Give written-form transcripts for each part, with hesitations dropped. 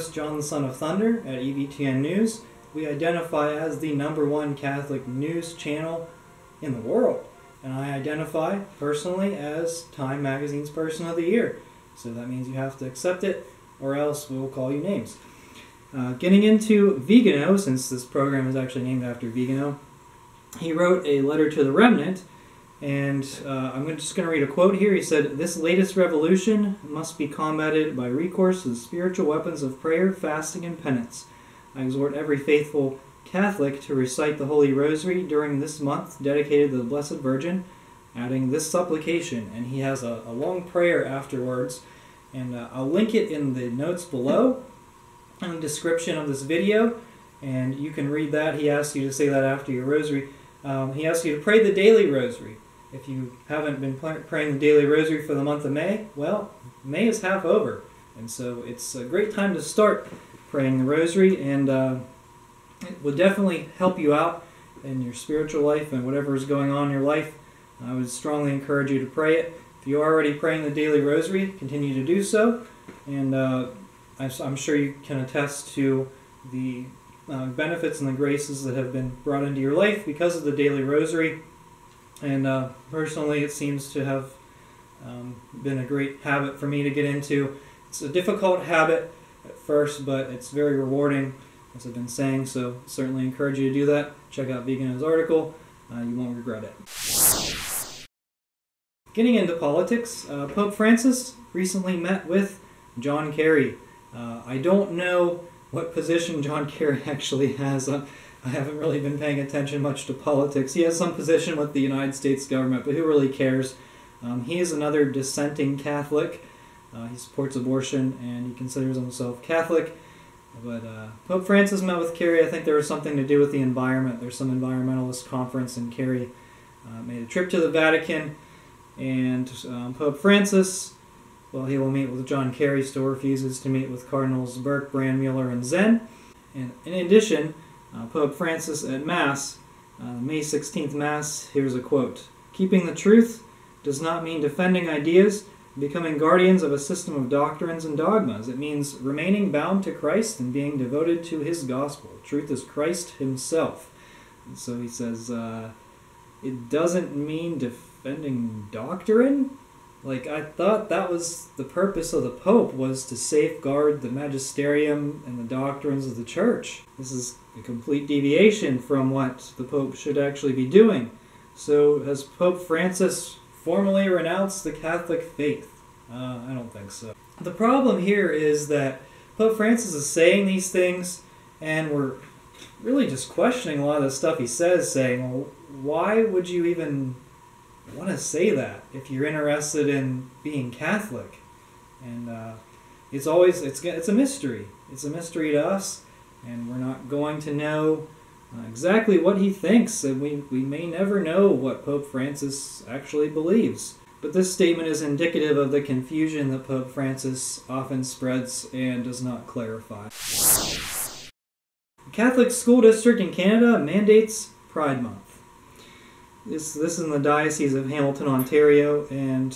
host, John the Son of Thunder, at EVTN News. We identify as the #1 Catholic news channel in the world. And I identify personally as Time Magazine's Person of the Year. So that means you have to accept it, or else we will call you names. Getting into Vigano, since this program is actually named after Vigano, he wrote a letter to the remnant, and I'm just going to read a quote here. He said, "This latest revolution must be combated by recourse to the spiritual weapons of prayer, fasting, and penance. I exhort every faithful Catholic to recite the Holy Rosary during this month dedicated to the Blessed Virgin, adding this supplication." And he has a long prayer afterwards, and I'll link it in the notes below in the description of this video, and you can read that. He asks you to say that after your rosary. He asks you to pray the daily rosary. If you haven't been praying the daily rosary for the month of May, well, May is half over, and so it's a great time to start praying the rosary, and it will definitely help you out in your spiritual life and whatever is going on in your life. I would strongly encourage you to pray it. If you're already praying the daily rosary, continue to do so, and I'm sure you can attest to the benefits and the graces that have been brought into your life because of the daily rosary. And personally, it seems to have been a great habit for me to get into. It's a difficult habit at first, but it's very rewarding, as I've been saying, so certainly encourage you to do that. Check out Vigano's article. You won't regret it. Getting into politics, Pope Francis recently met with John Kerry. I don't know what position John Kerry actually has. I haven't really been paying attention much to politics. He has some position with the United States government, but who really cares? He is another dissenting Catholic. He supports abortion, and he considers himself Catholic. But Pope Francis met with Kerry. I think there was something to do with the environment. There's some environmentalist conference, and Kerry made a trip to the Vatican. And Pope Francis, well, he will meet with John Kerry, still refuses to meet with Cardinals Burke, Brandmuller, and Zen. And in addition, Pope Francis at Mass, May 16th Mass, here's a quote: "Keeping the truth does not mean defending ideas, becoming guardians of a system of doctrines and dogmas. It means remaining bound to Christ and being devoted to His gospel. Truth is Christ Himself." And so he says, it doesn't mean defending doctrine? Like, I thought that was the purpose of the Pope, was to safeguard the magisterium and the doctrines of the Church. This is a complete deviation from what the Pope should actually be doing. So has Pope Francis formally renounced the Catholic faith? I don't think so. The problem here is that Pope Francis is saying these things, and we're really just questioning a lot of the stuff he says, saying, well, why would you even want to say that if you're interested in being Catholic? And it's a mystery. It's a mystery to us, and we're not going to know exactly what he thinks, and we may never know what Pope Francis actually believes. But this statement is indicative of the confusion that Pope Francis often spreads and does not clarify. The Catholic school district in Canada mandates Pride Month. This is in the Diocese of Hamilton, Ontario, and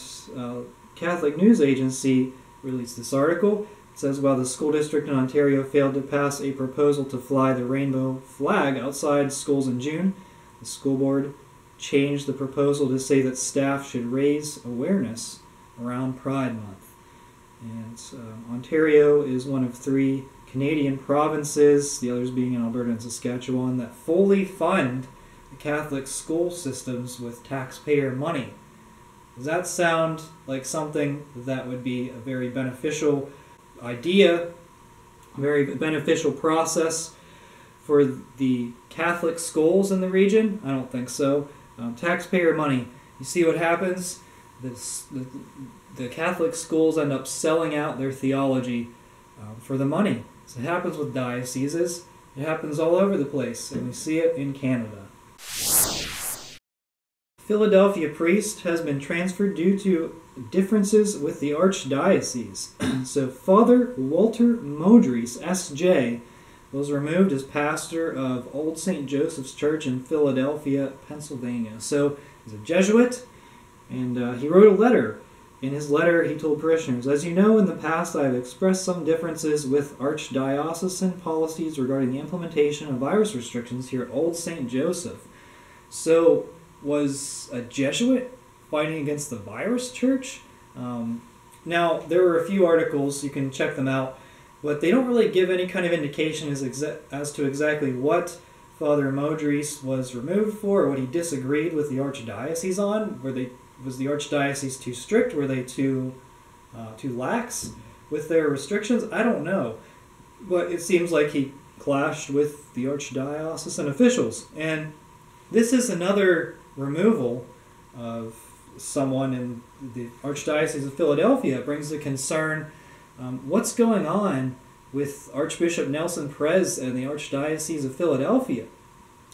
Catholic News Agency released this article. It says, while the school district in Ontario failed to pass a proposal to fly the rainbow flag outside schools in June, the school board changed the proposal to say that staff should raise awareness around Pride Month. And Ontario is one of 3 Canadian provinces, the others being in Alberta and Saskatchewan, that fully fund the Catholic school systems with taxpayer money. Does that sound like something that would be a very beneficial idea, a very beneficial process for the Catholic schools in the region? I don't think so. Taxpayer money. You see what happens? The Catholic schools end up selling out their theology for the money. So it happens with dioceses. It happens all over the place, and we see it in Canada. Philadelphia priest has been transferred due to differences with the Archdiocese. So Father Walter Modries, S.J., was removed as pastor of Old St. Joseph's Church in Philadelphia, Pennsylvania. So he's a Jesuit, and he wrote a letter In his letter, he told parishioners, "As you know, in the past I have expressed some differences with archdiocesan policies regarding the implementation of virus restrictions here at Old St. Joseph." So, was a Jesuit fighting against the virus church? Now, there were a few articles, you can check them out, but they don't really give any kind of indication as to exactly what Father Modris was removed for, or what he disagreed with the Archdiocese on. Was the Archdiocese too strict? Were they too lax with their restrictions? I don't know. But it seems like he clashed with the Archdiocesan officials. And this is another removal of someone in the Archdiocese of Philadelphia. It brings the concern, what's going on with Archbishop Nelson Perez and the Archdiocese of Philadelphia?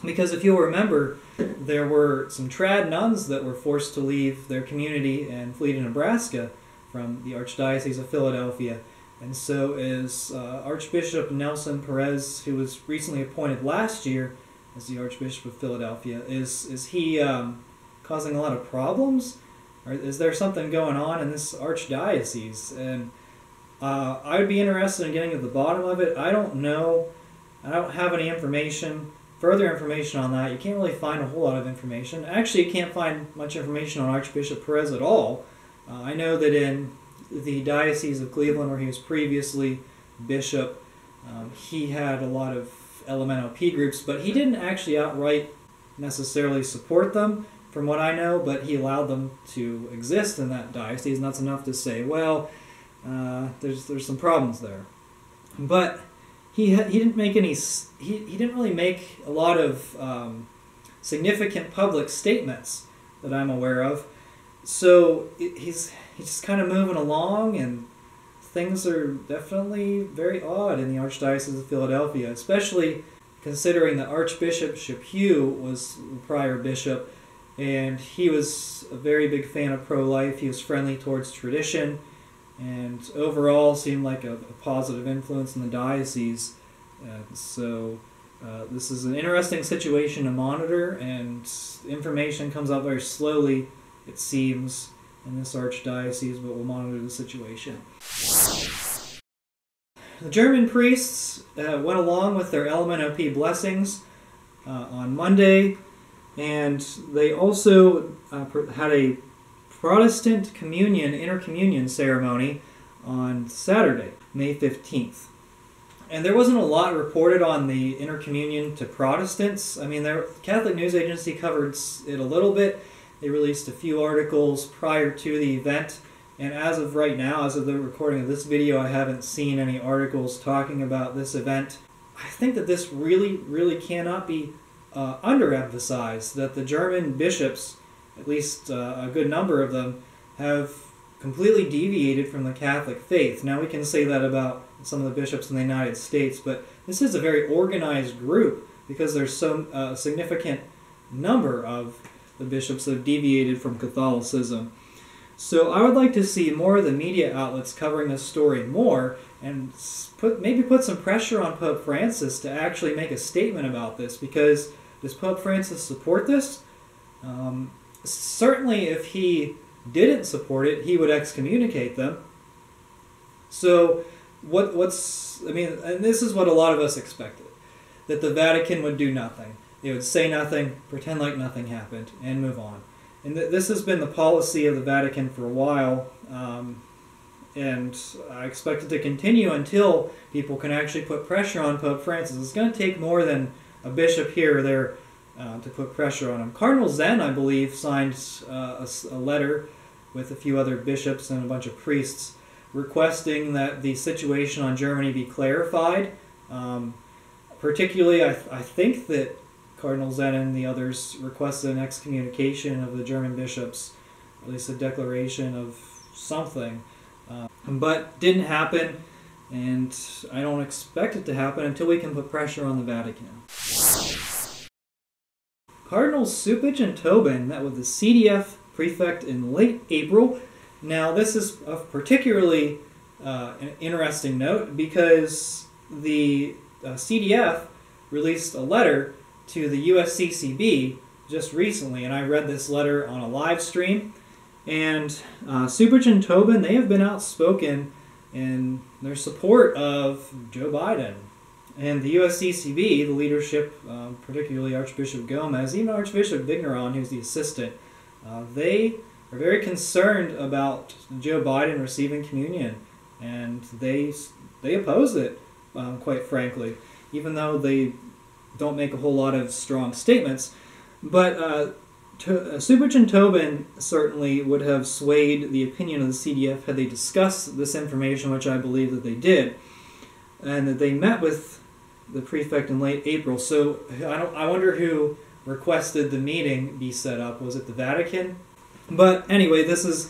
Because if you'll remember, there were some trad nuns that were forced to leave their community and flee to Nebraska from the Archdiocese of Philadelphia. And so is Archbishop Nelson Perez, who was recently appointed last year as the Archbishop of Philadelphia. Is he causing a lot of problems? Or is there something going on in this Archdiocese? And I would be interested in getting to the bottom of it. I don't know. I don't have any further information on that. You can't really find a whole lot of information. Actually, you can't find much information on Archbishop Perez at all. I know that in the Diocese of Cleveland, where he was previously bishop, he had a lot of LMNOP groups, but he didn't actually outright necessarily support them, from what I know, but he allowed them to exist in that diocese, and that's enough to say, well, there's some problems there. But he didn't make any. He didn't really make a lot of significant public statements that I'm aware of. So he's just kind of moving along, and things are definitely very odd in the Archdiocese of Philadelphia, especially considering that Archbishop Chaput was the prior bishop, and he was a very big fan of pro-life. He was friendly towards tradition, and overall seemed like a positive influence in the diocese. So this is an interesting situation to monitor, and information comes out very slowly, it seems, in this archdiocese, but we'll monitor the situation. The German priests went along with their LMNOP blessings on Monday, and they also had a Protestant Communion, intercommunion ceremony on Saturday, May 15th. And there wasn't a lot reported on the intercommunion to Protestants. I mean, the Catholic News Agency covered it a little bit. They released a few articles prior to the event. And as of right now, as of the recording of this video, I haven't seen any articles talking about this event. I think that this really, really cannot be underemphasized, that the German bishops, at least a good number of them, have completely deviated from the Catholic faith. Now, we can say that about some of the bishops in the United States, but this is a very organized group because there's so significant number of the bishops that have deviated from Catholicism. So I would like to see more of the media outlets covering this story more, and maybe put some pressure on Pope Francis to actually make a statement about this, because does Pope Francis support this? Certainly if he didn't support it, he would excommunicate them. So I mean, and this is what a lot of us expected, that the Vatican would do nothing. They would say nothing, pretend like nothing happened, and move on. And this has been the policy of the Vatican for a while, and I expect it to continue until people can actually put pressure on Pope Francis. It's going to take more than a bishop here or there to put pressure on him. Cardinal Zen, I believe, signed a letter with a few other bishops and a bunch of priests requesting that the situation on Germany be clarified. Particularly, I think that Cardinal Zen and the others requested an excommunication of the German bishops, at least a declaration of something. But didn't happen, and I don't expect it to happen until we can put pressure on the Vatican. Cardinals Cupich and Tobin met with the CDF prefect in late April. Now, this is of particularly an interesting note because the CDF released a letter to the USCCB just recently, and I read this letter on a live stream, And Cupich and Tobin, they have been outspoken in their support of Joe Biden. And the USCCB, the leadership, particularly Archbishop Gomez, even Archbishop Vigneron, who's the assistant, they are very concerned about Joe Biden receiving communion. And they oppose it, quite frankly, even though they don't make a whole lot of strong statements. But Cupich and Tobin certainly would have swayed the opinion of the CDF had they discussed this information, which I believe that they did, and that they met with the prefect in late April. So I wonder who requested the meeting be set up. Was it the Vatican? But anyway, this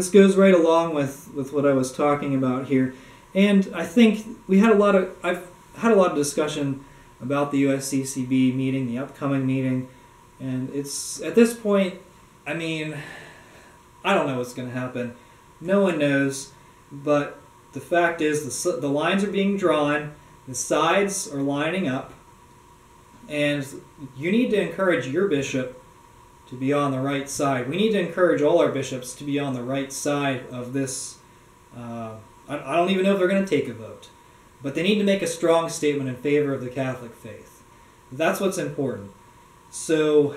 goes right along with what I was talking about here, and I think I've had a lot of discussion about the USCCB meeting, the upcoming meeting. And it's, at this point, I mean, I don't know what's going to happen. No one knows. But the fact is, the lines are being drawn, the sides are lining up, and you need to encourage your bishop to be on the right side. We need to encourage all our bishops to be on the right side of this. I don't even know if they're going to take a vote. But they need to make a strong statement in favor of the Catholic faith. That's what's important. So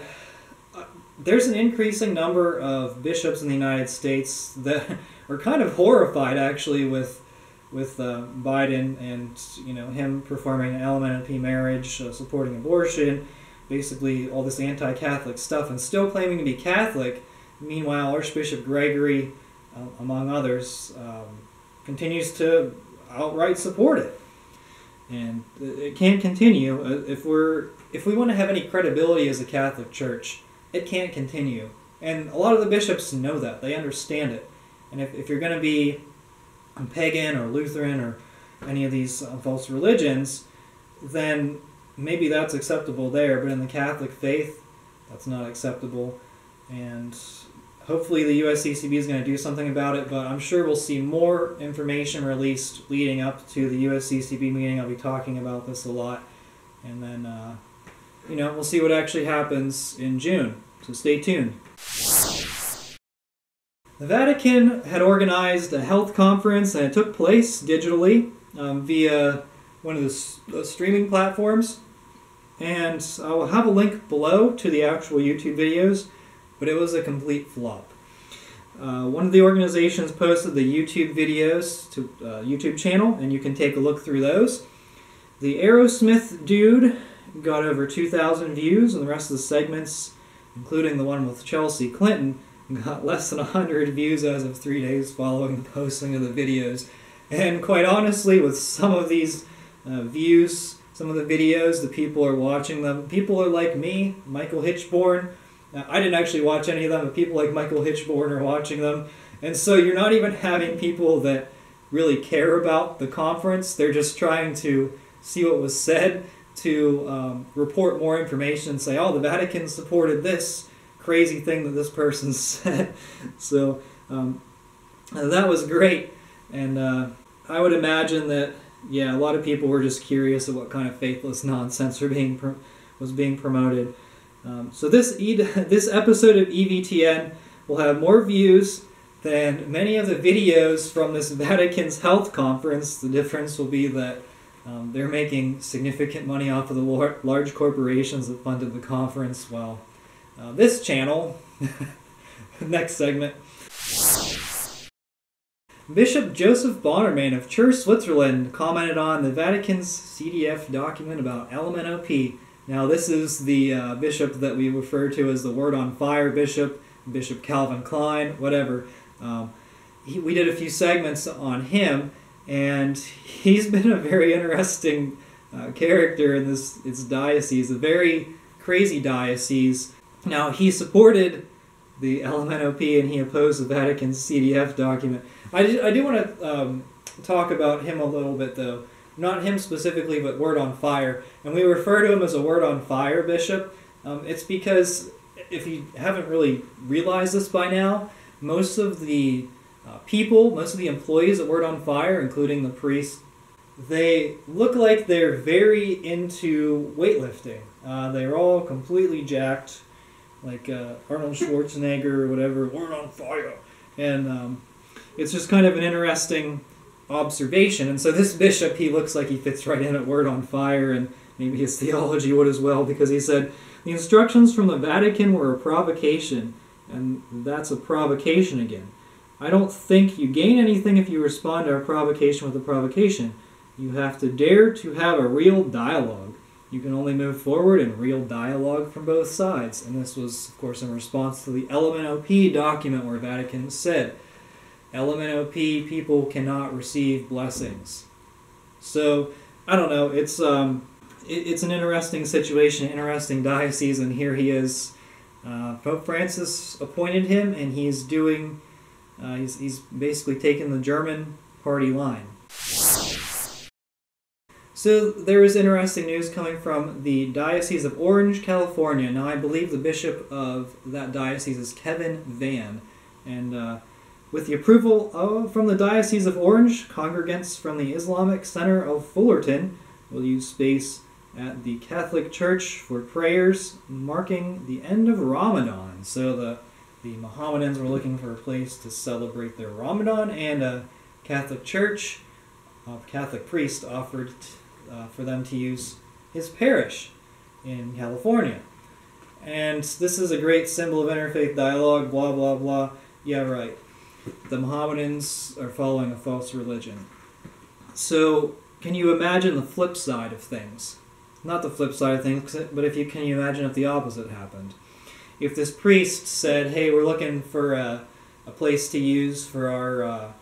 there's an increasing number of bishops in the United States that are kind of horrified, actually, with Biden and him performing an LMNP marriage, supporting abortion, basically all this anti-Catholic stuff, and still claiming to be Catholic. Meanwhile, Archbishop Gregory, among others, continues to outright support it. And it can't continue. If we want to have any credibility as a Catholic Church, it can't continue. And a lot of the bishops know that. They understand it. And if you're going to be pagan or Lutheran or any of these false religions, then maybe that's acceptable there. But in the Catholic faith, that's not acceptable. And hopefully the USCCB is going to do something about it, but I'm sure we'll see more information released leading up to the USCCB meeting. I'll be talking about this a lot. And then, we'll see what actually happens in June. So stay tuned. The Vatican had organized a health conference, and it took place digitally via one of the streaming platforms. And I will have a link below to the actual YouTube videos, but it was a complete flop. One of the organizations posted the YouTube videos to YouTube channel, and you can take a look through those. The Aerosmith dude got over 2,000 views, and the rest of the segments, including the one with Chelsea Clinton, got less than 100 views as of 3 days following the posting of the videos. And quite honestly, with some of these views, some of the videos, the people are watching them. People are like me, Michael Hitchborn. I didn't actually watch any of them, but people like Michael Hitchborn are watching them. And so you're not even having people that really care about the conference. They're just trying to see what was said, to report more information and say, oh, the Vatican supported this crazy thing that this person said. So that was great. And I would imagine that, yeah, a lot of people were just curious of what kind of faithless nonsense was being promoted. So this episode of EVTN will have more views than many of the videos from this Vatican's health conference. The difference will be that they're making significant money off of the large corporations that funded the conference, while this channel, next segment, Bishop Joseph Bonnerman of Chur, Switzerland, commented on the Vatican's CDF document about LMNOP. Now, this is the bishop that we refer to as the Word on Fire bishop, Bishop Calvin Klein, whatever. We did a few segments on him, and he's been a very interesting character in this diocese, a very crazy diocese. Now, he supported the LMNOP and he opposed the Vatican's CDF document. I do want to talk about him a little bit, though. Not him specifically, but Word on Fire. And we refer to him as a Word on Fire bishop. It's because, if you haven't really realized this by now, most of the most of the employees at Word on Fire, including the priests, they look like they're very into weightlifting. They're all completely jacked, like Arnold Schwarzenegger or whatever, Word on Fire. And it's just kind of an interesting observation. And so this bishop, he looks like he fits right in at Word on Fire, and maybe his theology would as well, because he said, the instructions from the Vatican were a provocation, and that's a provocation again. I don't think you gain anything if you respond to our provocation with a provocation. You have to dare to have a real dialogue. You can only move forward in real dialogue from both sides. And this was, of course, in response to the Element OP document where Vatican said, Element OP people cannot receive blessings. So, I don't know, it's an interesting situation, interesting diocese, and here he is. Pope Francis appointed him, and he's doing, he's basically taken the German party line. So there is interesting news coming from the Diocese of Orange, California. Now I believe the bishop of that diocese is Kevin Van, and with the approval from the Diocese of Orange, congregants from the Islamic Center of Fullerton will use space at the Catholic Church for prayers marking the end of Ramadan. So the Mohammedans were looking for a place to celebrate their Ramadan, and a Catholic Church, a Catholic priest offered for them to use his parish in California. And this is a great symbol of interfaith dialogue, blah, blah, blah. Yeah, right. The Mohammedans are following a false religion. So, can you imagine the flip side of things? Not the flip side of things, but can you imagine if the opposite happened? If this priest said, hey, we're looking for a place to use for our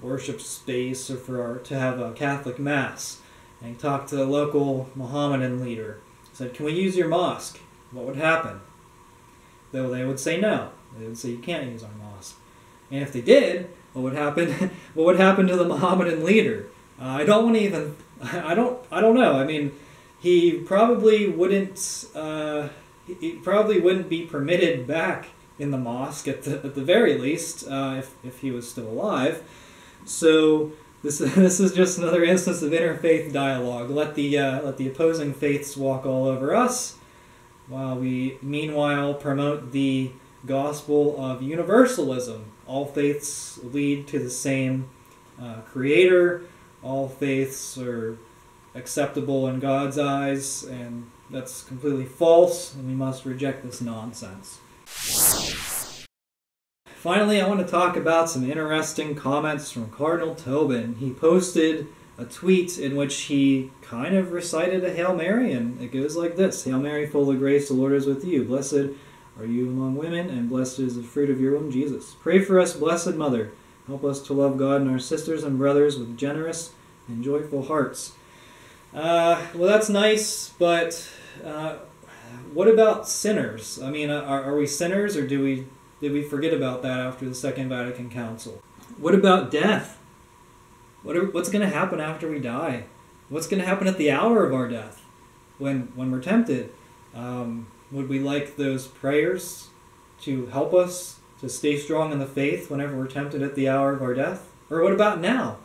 worship space, or to have a Catholic Mass, and he talked to the local Mohammedan leader, said, can we use your mosque? What would happen? Though they would say no. They would say, you can't use our mosque. And if they did, what would happen? What would happen to the Mohammedan leader? I don't know. I mean, he probably wouldn't be permitted back in the mosque at the very least, if he was still alive. So this is just another instance of interfaith dialogue. Let the opposing faiths walk all over us, while we meanwhile promote the gospel of universalism. All faiths lead to the same Creator. All faiths are acceptable in God's eyes, and that's completely false, and we must reject this nonsense. Finally, I want to talk about some interesting comments from Cardinal Tobin. He posted a tweet in which he kind of recited a Hail Mary, and it goes like this: Hail Mary, full of grace, the Lord is with you. Blessed are you among women, and blessed is the fruit of your womb, Jesus. Pray for us, Blessed Mother. Help us to love God and our sisters and brothers with generous and joyful hearts. Well, that's nice, but what about sinners? I mean, are we sinners, or did we forget about that after the Second Vatican Council? What about death? What's going to happen after we die? What's going to happen at the hour of our death, when we're tempted? Would we like those prayers to help us to stay strong in the faith whenever we're tempted at the hour of our death? Or what about now?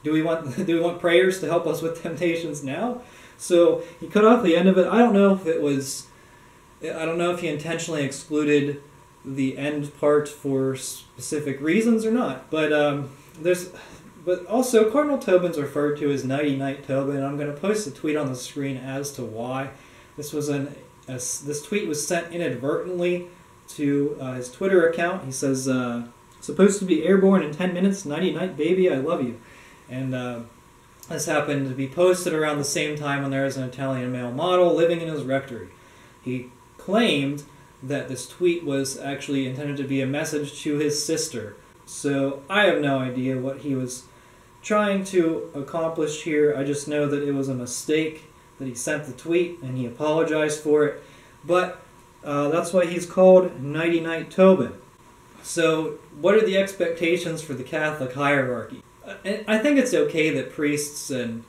Do we want prayers to help us with temptations now? So he cut off the end of it. I don't know if he intentionally excluded the end part for specific reasons or not. But also Cardinal Tobin's referred to as Nighty Night Tobin. I'm going to post a tweet on the screen as to why. This tweet was sent inadvertently to his Twitter account. He says, supposed to be airborne in 10 minutes, nighty night baby, I love you. And this happened to be posted around the same time when there was an Italian male model living in his rectory. He claimed that this tweet was actually intended to be a message to his sister. So I have no idea what he was trying to accomplish here. I just know that it was a mistake that he sent the tweet, and he apologized for it. But that's why he's called Nighty Night Tobin. So what are the expectations for the Catholic hierarchy? I think it's okay that priests and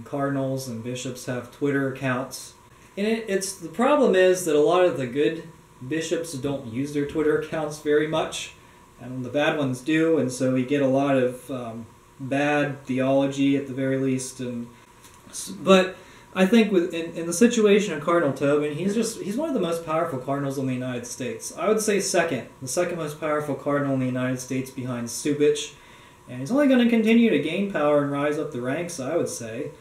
cardinals and bishops have Twitter accounts. And the problem is that a lot of the good bishops don't use their Twitter accounts very much, and the bad ones do, and so we get a lot of bad theology at the very least. But I think in the situation of Cardinal Tobin, he's one of the most powerful cardinals in the United States. I would say the second most powerful cardinal in the United States behind Cupich, and he's only going to continue to gain power and rise up the ranks, I would say.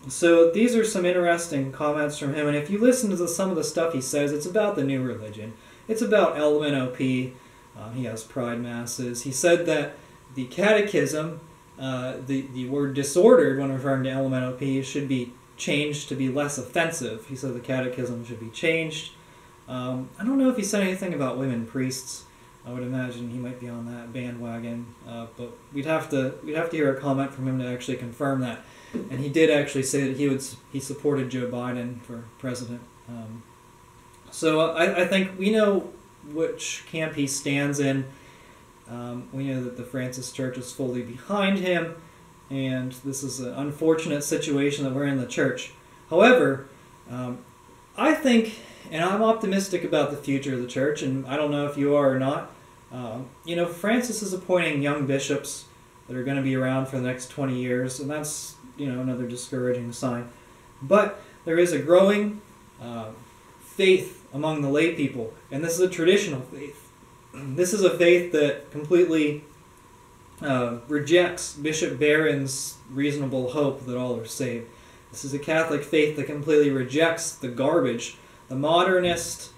So these are some interesting comments from him, and if you listen to some of the stuff he says, it's about the new religion. It's about LMNOP. He has pride masses. He said that the catechism, the word disordered when referring to LMNOP, should be changed to be less offensive. He said the catechism should be changed. I don't know if he said anything about women priests. I would imagine he might be on that bandwagon, but we'd have to hear a comment from him to actually confirm that. And he did actually say that he supported Joe Biden for president. So I think we know which camp he stands in. We know that the Francis Church is fully behind him, and this is an unfortunate situation that we're in the Church. However, I think, and I'm optimistic about the future of the Church, and I don't know if you are or not. Francis is appointing young bishops that are going to be around for the next 20 years, and that's another discouraging sign. But there is a growing faith among the lay people, and this is a traditional faith. This is a faith that completely rejects Bishop Barron's reasonable hope that all are saved. This is a Catholic faith that completely rejects the garbage, the modernist,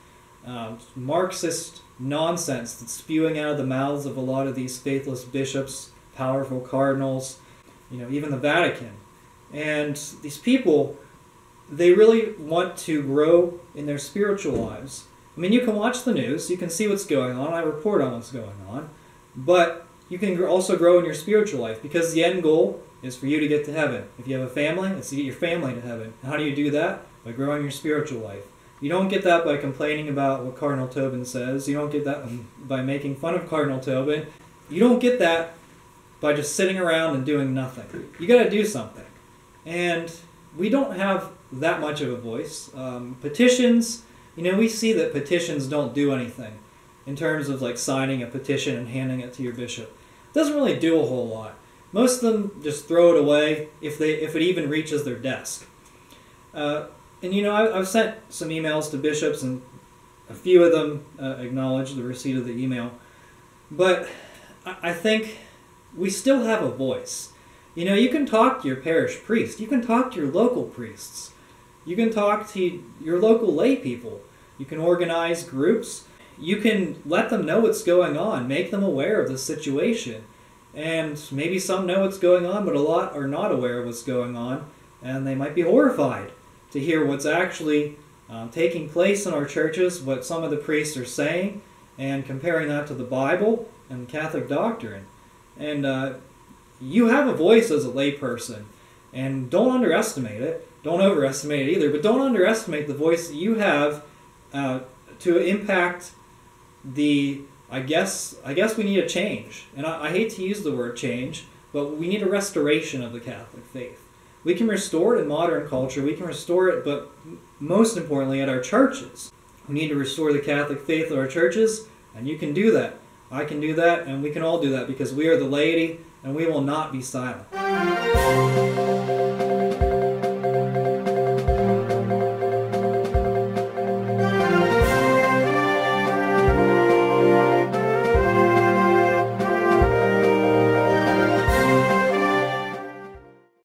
Marxist nonsense that's spewing out of the mouths of a lot of these faithless bishops, powerful cardinals, even the Vatican. And these people, they really want to grow in their spiritual lives. I mean, you can watch the news, you can see what's going on, I report on what's going on, but you can also grow in your spiritual life, because the end goal is for you to get to heaven. If you have a family, it's to get your family to heaven. How do you do that? By growing your spiritual life. You don't get that by complaining about what Cardinal Tobin says. You don't get that by making fun of Cardinal Tobin. You don't get that by just sitting around and doing nothing. You got to do something. And we don't have that much of a voice. Petitions, we see that petitions don't do anything in terms of like signing a petition and handing it to your bishop. It doesn't really do a whole lot. Most of them just throw it away if it even reaches their desk. I've sent some emails to bishops, and a few of them acknowledged the receipt of the email. But I think we still have a voice. You can talk to your parish priest. You can talk to your local priests. You can talk to your local lay people. You can organize groups. You can let them know what's going on. Make them aware of the situation. And maybe some know what's going on, but a lot are not aware of what's going on. And they might be horrified to hear what's actually taking place in our churches, what some of the priests are saying, and comparing that to the Bible and Catholic doctrine. And you have a voice as a layperson, and don't underestimate it. Don't overestimate it either, but don't underestimate the voice that you have to impact the, I guess we need a change. And I hate to use the word change, but we need a restoration of the Catholic faith. We can restore it in modern culture, we can restore it, but most importantly at our churches. We need to restore the Catholic faith at our churches, and you can do that. I can do that, and we can all do that, because we are the laity, and we will not be silent.